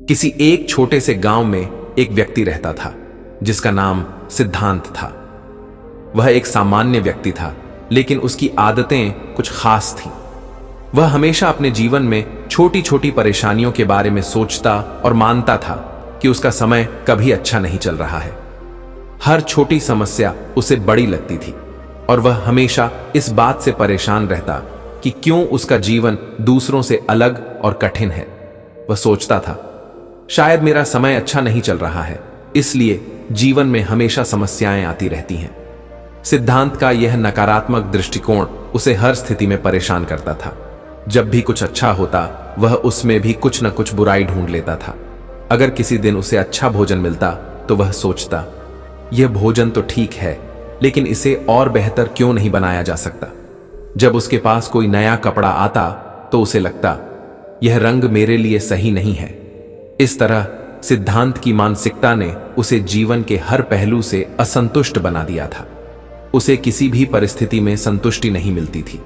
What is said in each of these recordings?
किसी एक छोटे से गांव में एक व्यक्ति रहता था जिसका नाम सिद्धांत था। वह एक सामान्य व्यक्ति था, लेकिन उसकी आदतें कुछ खास थीं। वह हमेशा अपने जीवन में छोटी छोटी परेशानियों के बारे में सोचता और मानता था कि उसका समय कभी अच्छा नहीं चल रहा है। हर छोटी समस्या उसे बड़ी लगती थी और वह हमेशा इस बात से परेशान रहता कि क्यों उसका जीवन दूसरों से अलग और कठिन है। वह सोचता था, शायद मेरा समय अच्छा नहीं चल रहा है, इसलिए जीवन में हमेशा समस्याएं आती रहती हैं। सिद्धांत का यह नकारात्मक दृष्टिकोण उसे हर स्थिति में परेशान करता था। जब भी कुछ अच्छा होता, वह उसमें भी कुछ न कुछ बुराई ढूंढ लेता था। अगर किसी दिन उसे अच्छा भोजन मिलता तो वह सोचता, यह भोजन तो ठीक है, लेकिन इसे और बेहतर क्यों नहीं बनाया जा सकता। जब उसके पास कोई नया कपड़ा आता तो उसे लगता, यह रंग मेरे लिए सही नहीं है। इस तरह सिद्धांत की मानसिकता ने उसे जीवन के हर पहलू से असंतुष्ट बना दिया था। उसे किसी भी परिस्थिति में संतुष्टि नहीं मिलती थी।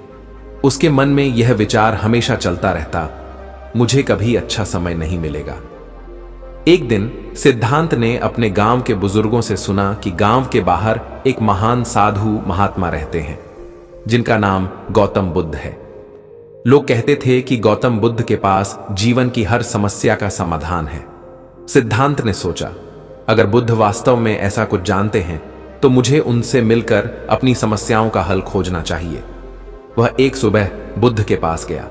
उसके मन में यह विचार हमेशा चलता रहता, मुझे कभी अच्छा समय नहीं मिलेगा। एक दिन सिद्धांत ने अपने गांव के बुजुर्गों से सुना कि गांव के बाहर एक महान साधु महात्मा रहते हैं जिनका नाम गौतम बुद्ध है। लोग कहते थे कि गौतम बुद्ध के पास जीवन की हर समस्या का समाधान है। सिद्धांत ने सोचा, अगर बुद्ध वास्तव में ऐसा कुछ जानते हैं तो मुझे उनसे मिलकर अपनी समस्याओं का हल खोजना चाहिए। वह एक सुबह बुद्ध के पास गया।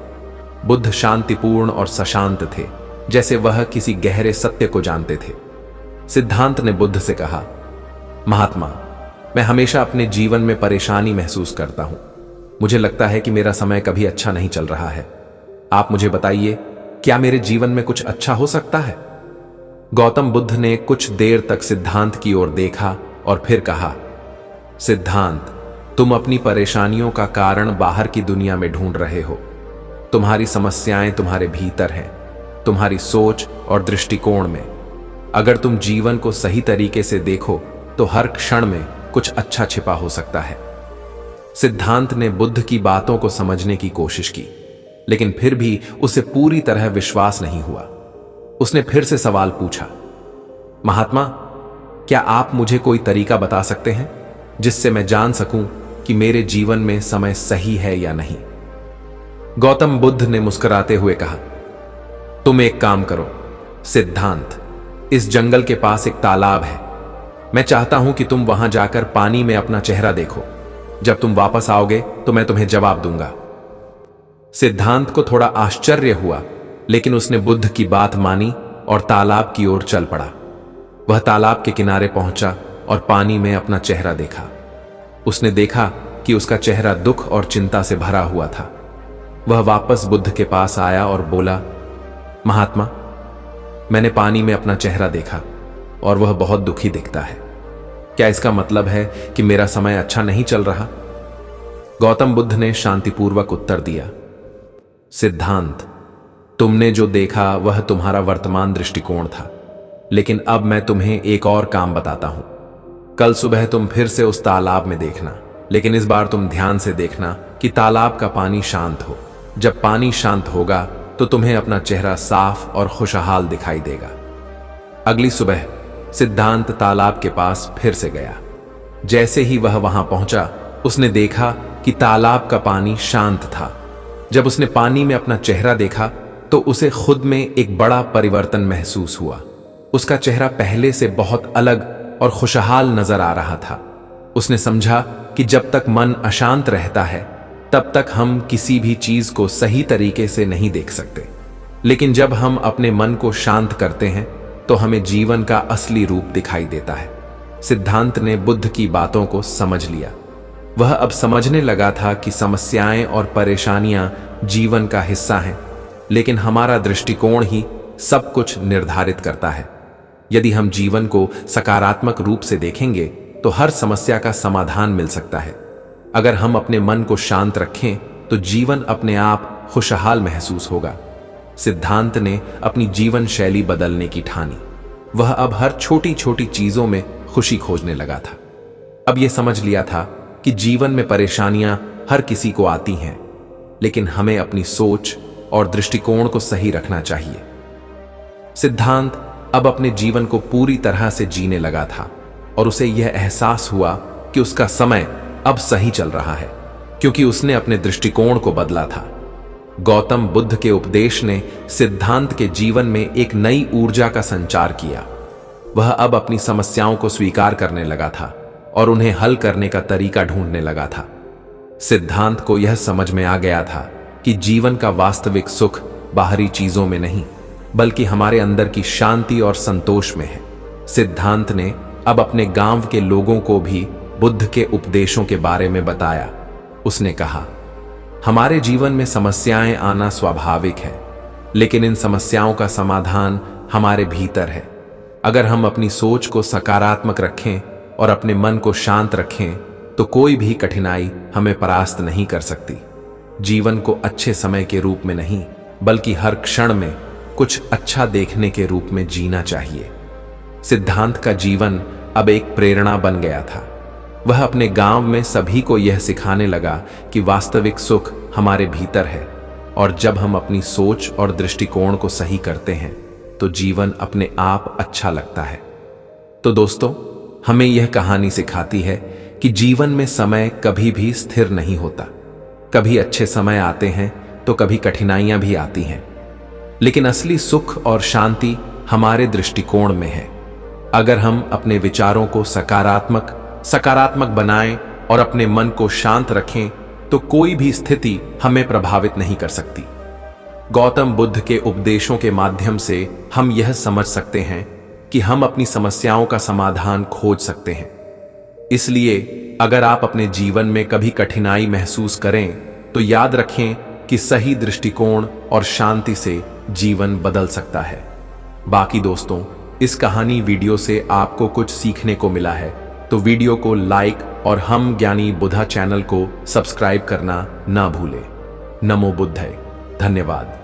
बुद्ध शांतिपूर्ण और सशांत थे, जैसे वह किसी गहरे सत्य को जानते थे। सिद्धांत ने बुद्ध से कहा, महात्मा, मैं हमेशा अपने जीवन में परेशानी महसूस करता हूं। मुझे लगता है कि मेरा समय कभी अच्छा नहीं चल रहा है। आप मुझे बताइए, क्या मेरे जीवन में कुछ अच्छा हो सकता है? गौतम बुद्ध ने कुछ देर तक सिद्धांत की ओर देखा और फिर कहा, सिद्धांत, तुम अपनी परेशानियों का कारण बाहर की दुनिया में ढूंढ रहे हो। तुम्हारी समस्याएं तुम्हारे भीतर हैं, तुम्हारी सोच और दृष्टिकोण में। अगर तुम जीवन को सही तरीके से देखो तो हर क्षण में कुछ अच्छा छिपा हो सकता है। सिद्धांत ने बुद्ध की बातों को समझने की कोशिश की, लेकिन फिर भी उसे पूरी तरह विश्वास नहीं हुआ। उसने फिर से सवाल पूछा, महात्मा, क्या आप मुझे कोई तरीका बता सकते हैं जिससे मैं जान सकूं कि मेरे जीवन में समय सही है या नहीं? गौतम बुद्ध ने मुस्कुराते हुए कहा, तुम एक काम करो सिद्धांत, इस जंगल के पास एक तालाब है। मैं चाहता हूं कि तुम वहां जाकर पानी में अपना चेहरा देखो। जब तुम वापस आओगे तो मैं तुम्हें जवाब दूंगा। सिद्धांत को थोड़ा आश्चर्य हुआ, लेकिन उसने बुद्ध की बात मानी और तालाब की ओर चल पड़ा। वह तालाब के किनारे पहुंचा और पानी में अपना चेहरा देखा। उसने देखा कि उसका चेहरा दुख और चिंता से भरा हुआ था। वह वापस बुद्ध के पास आया और बोला, महात्मा, मैंने पानी में अपना चेहरा देखा और वह बहुत दुखी दिखता है। क्या इसका मतलब है कि मेरा समय अच्छा नहीं चल रहा? गौतम बुद्ध ने शांतिपूर्वक उत्तर दिया, सिद्धांत, तुमने जो देखा वह तुम्हारा वर्तमान दृष्टिकोण था, लेकिन अब मैं तुम्हें एक और काम बताता हूं। कल सुबह तुम फिर से उस तालाब में देखना, लेकिन इस बार तुम ध्यान से देखना कि तालाब का पानी शांत हो। जब पानी शांत होगा तो तुम्हें अपना चेहरा साफ और खुशहाल दिखाई देगा। अगली सुबह सिद्धांत तालाब के पास फिर से गया। जैसे ही वह वहां पहुंचा, उसने देखा कि तालाब का पानी शांत था। जब उसने पानी में अपना चेहरा देखा तो उसे खुद में एक बड़ा परिवर्तन महसूस हुआ। उसका चेहरा पहले से बहुत अलग और खुशहाल नजर आ रहा था। उसने समझा कि जब तक मन अशांत रहता है तब तक हम किसी भी चीज को सही तरीके से नहीं देख सकते, लेकिन जब हम अपने मन को शांत करते हैं तो हमें जीवन का असली रूप दिखाई देता है। सिद्धांत ने बुद्ध की बातों को समझ लिया। वह अब समझने लगा था कि समस्याएं और परेशानियां जीवन का हिस्सा हैं, लेकिन हमारा दृष्टिकोण ही सब कुछ निर्धारित करता है। यदि हम जीवन को सकारात्मक रूप से देखेंगे तो हर समस्या का समाधान मिल सकता है। अगर हम अपने मन को शांत रखें तो जीवन अपने आप खुशहाल महसूस होगा। सिद्धांत ने अपनी जीवन शैली बदलने की ठानी। वह अब हर छोटी छोटी चीजों में खुशी खोजने लगा था। अब यह समझ लिया था कि जीवन में परेशानियां हर किसी को आती हैं, लेकिन हमें अपनी सोच और दृष्टिकोण को सही रखना चाहिए। सिद्धांत अब अपने जीवन को पूरी तरह से जीने लगा था और उसे यह एहसास हुआ कि उसका समय अब सही चल रहा है, क्योंकि उसने अपने दृष्टिकोण को बदला था। गौतम बुद्ध के उपदेश ने सिद्धांत के जीवन में एक नई ऊर्जा का संचार किया। वह अब अपनी समस्याओं को स्वीकार करने लगा था और उन्हें हल करने का तरीका ढूंढने लगा था। सिद्धांत को यह समझ में आ गया था कि जीवन का वास्तविक सुख बाहरी चीजों में नहीं, बल्कि हमारे अंदर की शांति और संतोष में है। सिद्धांत ने अब अपने गांव के लोगों को भी बुद्ध के उपदेशों के बारे में बताया। उसने कहा, हमारे जीवन में समस्याएं आना स्वाभाविक है, लेकिन इन समस्याओं का समाधान हमारे भीतर है। अगर हम अपनी सोच को सकारात्मक रखें और अपने मन को शांत रखें तो कोई भी कठिनाई हमें परास्त नहीं कर सकती। जीवन को अच्छे समय के रूप में नहीं, बल्कि हर क्षण में कुछ अच्छा देखने के रूप में जीना चाहिए। सिद्धांत का जीवन अब एक प्रेरणा बन गया था। वह अपने गांव में सभी को यह सिखाने लगा कि वास्तविक सुख हमारे भीतर है और जब हम अपनी सोच और दृष्टिकोण को सही करते हैं तो जीवन अपने आप अच्छा लगता है। तो दोस्तों, हमें यह कहानी सिखाती है कि जीवन में समय कभी भी स्थिर नहीं होता। कभी अच्छे समय आते हैं तो कभी कठिनाइयां भी आती हैं, लेकिन असली सुख और शांति हमारे दृष्टिकोण में है। अगर हम अपने विचारों को सकारात्मक बनाएं और अपने मन को शांत रखें तो कोई भी स्थिति हमें प्रभावित नहीं कर सकती। गौतम बुद्ध के उपदेशों के माध्यम से हम यह समझ सकते हैं कि हम अपनी समस्याओं का समाधान खोज सकते हैं। इसलिए अगर आप अपने जीवन में कभी कठिनाई महसूस करें तो याद रखें कि सही दृष्टिकोण और शांति से जीवन बदल सकता है। बाकी दोस्तों, इस कहानी वीडियो से आपको कुछ सीखने को मिला है तो वीडियो को लाइक और हम ज्ञानी बुद्धा चैनल को सब्सक्राइब करना ना भूलें। नमो बुद्धाय। धन्यवाद।